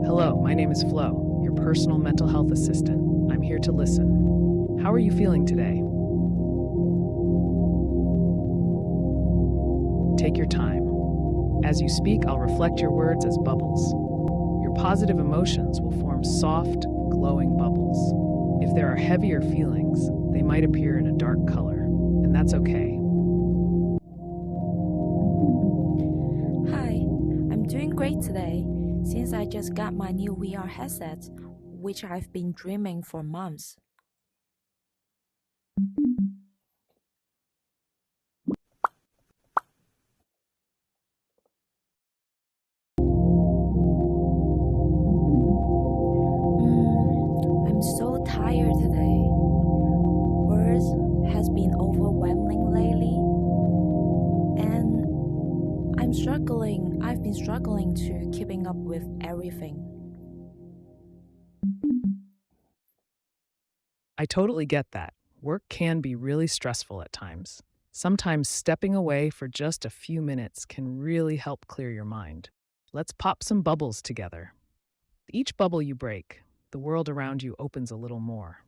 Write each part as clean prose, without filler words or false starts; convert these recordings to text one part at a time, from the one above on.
Hello, my name is Flo, your personal mental health assistant. I'm here to listen. How are you feeling today? Take your time. As you speak, I'll reflect your words as bubbles. Your positive emotions will form soft, glowing bubbles. If there are heavier feelings, they might appear in a dark color, and that's okay. Hi, I'm doing great today. Since I just got my new VR headset, which I've been dreaming for months. I'm so tired today. Work has been overwhelming lately, and I've been struggling to keeping up with everything. I totally get that. Work can be really stressful at times. Sometimes stepping away for just a few minutes can really help clear your mind. Let's pop some bubbles together. Each bubble you break, the world around you opens a little more.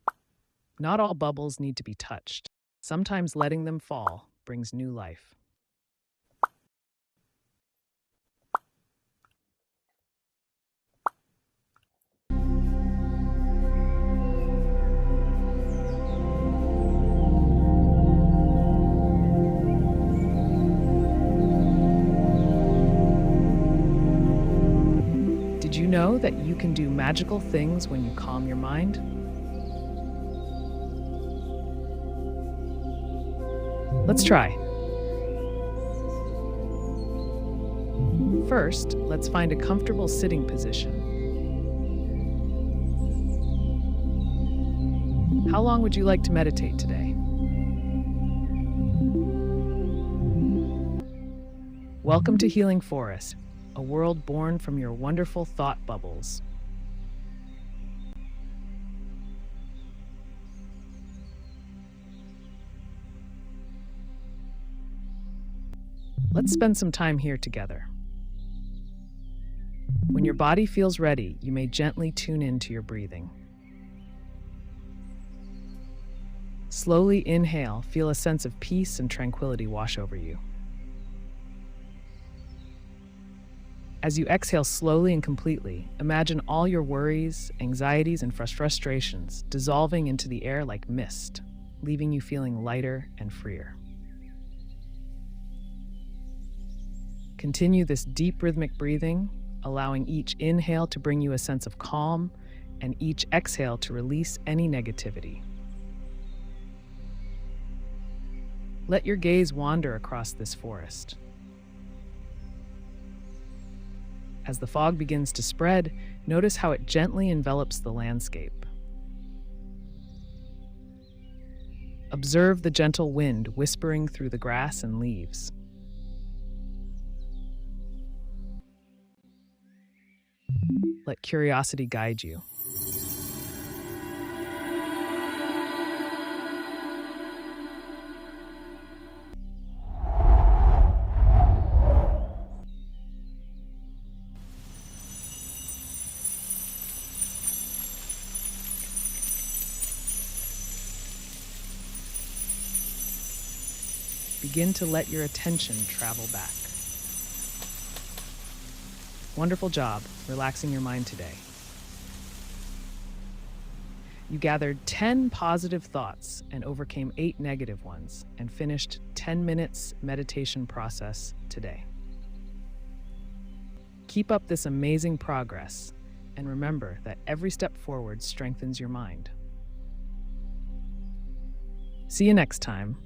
Not all bubbles need to be touched. Sometimes letting them fall brings new life. Did you know that you can do magical things when you calm your mind? Let's try. First, let's find a comfortable sitting position. How long would you like to meditate today? Welcome to Healing Forest, a world born from your wonderful thought bubbles. Let's spend some time here together. When your body feels ready, you may gently tune into your breathing. Slowly inhale, feel a sense of peace and tranquility wash over you. As you exhale slowly and completely, imagine all your worries, anxieties, and frustrations dissolving into the air like mist, leaving you feeling lighter and freer. Continue this deep rhythmic breathing, allowing each inhale to bring you a sense of calm and each exhale to release any negativity. Let your gaze wander across this forest. As the fog begins to spread, notice how it gently envelops the landscape. Observe the gentle wind whispering through the grass and leaves. Let curiosity guide you. Begin to let your attention travel back. Wonderful job relaxing your mind today. You gathered 10 positive thoughts and overcame 8 negative ones and finished 10 minutes meditation process today. Keep up this amazing progress and remember that every step forward strengthens your mind. See you next time.